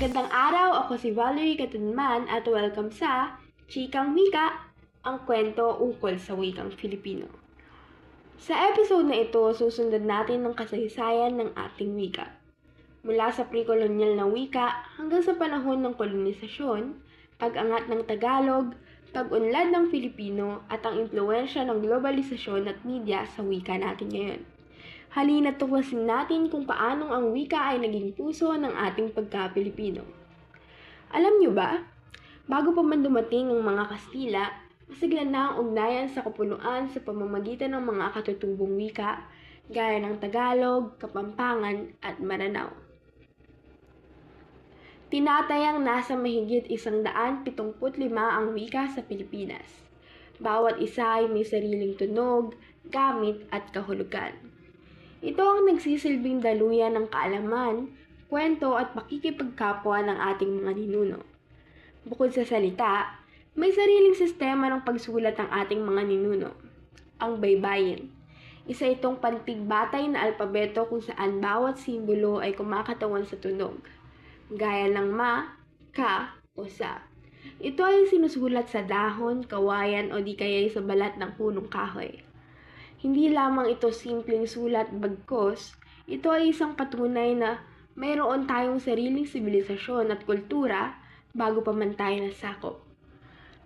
Magandang araw, ako si Valerie Katunman at welcome sa Chikang Wika, ang kwento ukol sa wikang Filipino. Sa episode na ito, susundan natin ang kasaysayan ng ating wika. Mula sa pre-kolonyal na wika hanggang sa panahon ng kolonisasyon, pag-angat ng Tagalog, pag-unlad ng Filipino at ang impluwensya ng globalisasyon at media sa wika natin ngayon. Halina't tuklasin natin kung paanong ang wika ay naging puso ng ating pagka-Pilipino. Alam niyo ba, bago pa man dumating ang mga Kastila, masigla na ang ugnayan sa kapuluan sa pamamagitan ng mga katutubong wika, gaya ng Tagalog, Kapampangan at Maranao. Tinatayang nasa mahigit 175 ang wika sa Pilipinas. Bawat isa ay may sariling tunog, gamit at kahulugan. Ito ang nagsisilbing daluyan ng kaalaman, kwento at pakikipagkapwa ng ating mga ninuno. Bukod sa salita, may sariling sistema ng pagsulat ng ating mga ninuno, ang baybayin. Isa itong pantigbatay na alpabeto kung saan bawat simbolo ay kumakatawan sa tunog, gaya ng ma, ka, o sa. Ito ay sinusulat sa dahon, kawayan o di kaya sa balat ng punong kahoy. Hindi lamang ito simpleng sulat bagkos, ito ay isang patunay na mayroon tayong sariling sibilisasyon at kultura bago pa man tayo nasakop.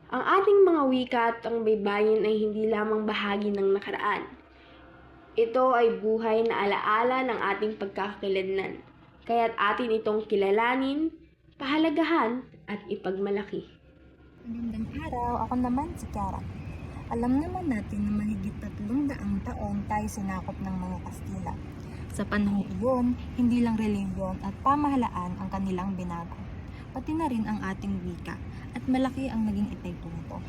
Ang ating mga wika at ang baybayin ay hindi lamang bahagi ng nakaraan. Ito ay buhay na alaala ng ating pagkakakilanlan, kaya't atin itong kilalanin, pahalagahan at ipagmalaki. Magandang araw, ako naman si Kiara. Alam naman natin na mahigit 300 taon tayo sinakop ng mga Kastila. Sa panahong iyon, hindi lang relihiyon at pamahalaan ang kanilang binago, pati na rin ang ating wika at malaki ang naging epekto nito.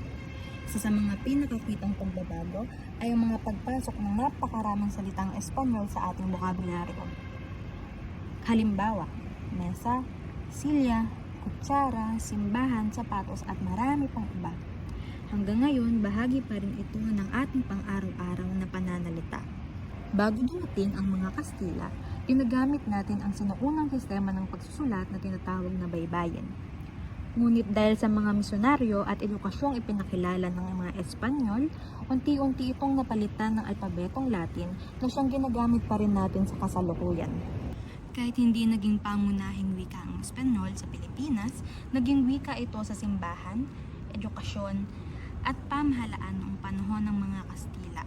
Isa sa mga pinakakitang pagbabago ay ang mga pagpasok ng napakaraming salitang Espanyol sa ating bokabularyo. Halimbawa, mesa, silya, kutsara, simbahan, sapatos at marami pang iba. Hanggang ngayon, bahagi pa rin ito ng ating pang-araw-araw na pananalita. Bago dumating ang mga Kastila, ginagamit natin ang sinuunang sistema ng pagsusulat na tinatawag na baybayin. Ngunit dahil sa mga misyonaryo at edukasyong ipinakilala ng mga Espanyol, unti-unti itong napalitan ng alpabetong Latin na siyang ginagamit pa rin natin sa kasalukuyan. Kahit hindi naging pangunahing wika ang Espanyol sa Pilipinas, naging wika ito sa simbahan, edukasyon, at pamahalaan noong panahon ng mga Kastila.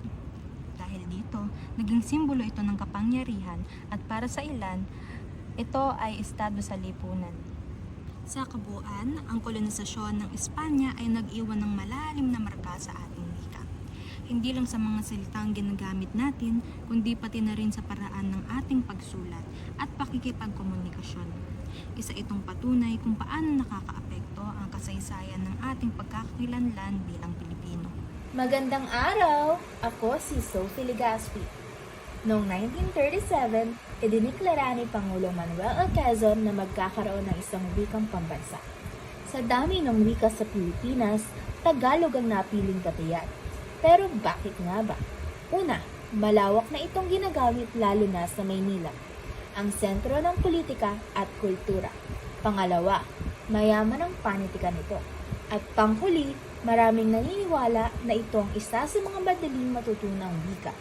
Dahil dito, naging simbolo ito ng kapangyarihan at para sa ilan, ito ay estado sa lipunan. Sa kabuuan, ang kolonisasyon ng Espanya ay nag-iwan ng malalim na marka sa ating wika. Hindi lang sa mga salitang ginagamit natin, kundi pati na rin sa paraan ng ating pagsulat at pakikipagkomunikasyon. Isa itong patunay kung paano nakakaapekto ang kasaysayan ng ating pagkakakilanlan bilang Pilipino. Magandang araw! Ako si Sophie Legaspi. Noong 1937, idiniklara ni Pangulong Manuel L. Quezon na magkakaroon ng isang wikang pambansa. Sa dami ng wika sa Pilipinas, Tagalog ang napiling batayan. Pero bakit nga ba? Una, malawak na itong ginagamit lalo na sa Maynila, ang sentro ng politika at kultura. Pangalawa, mayaman ang panitikan nito. At panghuli, maraming naniniwala na ito ang isa sa mga madaling matutunang wika.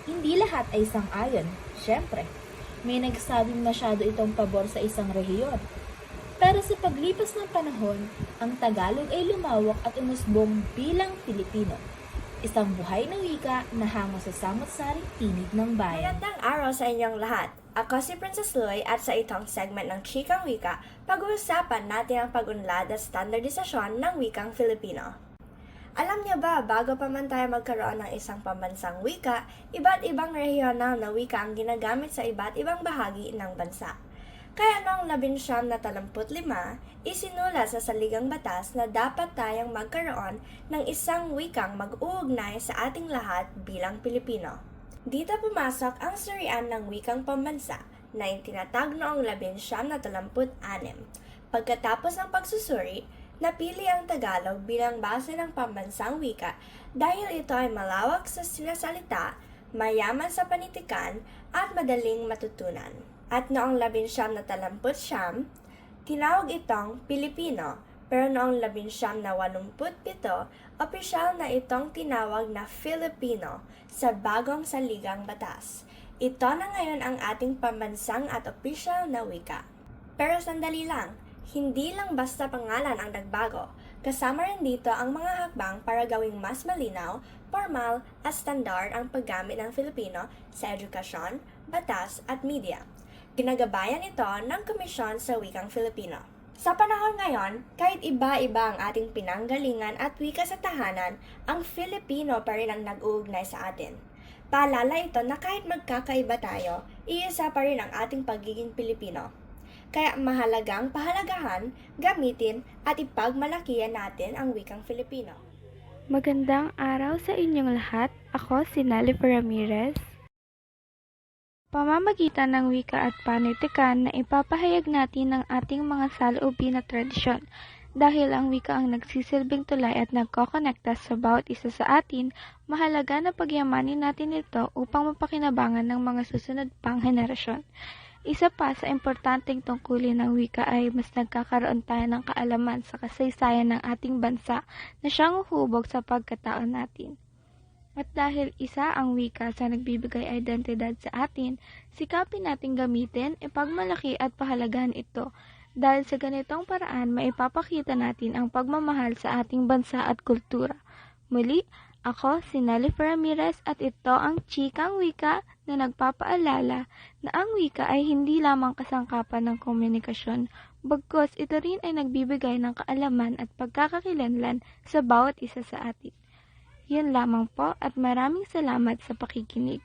Hindi lahat ay sang-ayon, syempre. May nagsabing masyado itong pabor sa isang rehiyon. Pero sa paglipas ng panahon, ang Tagalog ay lumawak at umusbong bilang Pilipino. Isang buhay na wika na hango sa samot-saring tinig ng bayan. Magandang araw sa inyong lahat. Ako si Princess Loy at sa itong segment ng Chikang Wika, pag-uusapan natin ang pag-unlad at standardisasyon ng wikang Filipino. Alam niyo ba, bago pa man tayo magkaroon ng isang pambansang wika, iba't ibang regional na wika ang ginagamit sa iba't ibang bahagi ng bansa. Kaya noong 1935, isinulat sa Saligang Batas na dapat tayong magkaroon ng isang wikang mag-uugnay sa ating lahat bilang Pilipino. Dito pumasok ang surian ng wikang pambansa na itinatag noong 1936. Pagkatapos ng pagsusuri, napili ang Tagalog bilang base ng pambansang wika dahil ito ay malawak sa sinasalita, mayaman sa panitikan at madaling matutunan. At noong 1939, Tinawag itong Pilipino, pero noong 1987, opisyal na itong tinawag na Filipino sa bagong saligang batas. Ito na ngayon ang ating pambansang at opisyal na wika. Pero sandali lang, hindi lang basta pangalan ang nagbago. Kasama rin dito ang mga hakbang para gawing mas malinaw, formal at standard ang paggamit ng Filipino sa edukasyon, batas at media. Ginagabayan ito ng Komisyon sa Wikang Filipino. Sa panahon ngayon, kahit iba-iba ang ating pinanggalingan at wika sa tahanan, ang Filipino pa rin ang nag-uugnay sa atin. Paalala ito na kahit magkakaiba tayo, iisa pa rin ang ating pagiging Pilipino. Kaya mahalagang pahalagahan, gamitin at ipagmalakihan natin ang wikang Filipino. Magandang araw sa inyong lahat. Ako si Nalifer Ramirez. Pamamagitan ng wika at panitikan na ipapahayag natin ang ating mga saloobin at tradisyon. Dahil ang wika ang nagsisilbing tulay at nagkokonekta sa bawat isa sa atin, mahalaga na pagyamanin natin ito upang mapakinabangan ng mga susunod pang henerasyon. Isa pa sa importanteng tungkulin ng wika ay mas nagkakaroon tayo ng kaalaman sa kasaysayan ng ating bansa na siyang uhubog sa pagkatao natin. At dahil isa ang wika sa nagbibigay identidad sa atin, sikapin nating gamitin, ipagmalaki at pahalagahan ito. Dahil sa ganitong paraan, maipapakita natin ang pagmamahal sa ating bansa at kultura. Muli, ako si Nalifer Ramirez at ito ang Chikang Wika na nagpapaalala na ang wika ay hindi lamang kasangkapan ng komunikasyon, bagkus ito rin ay nagbibigay ng kaalaman at pagkakakilanlan sa bawat isa sa atin. Yun lamang po at maraming salamat sa pakikinig.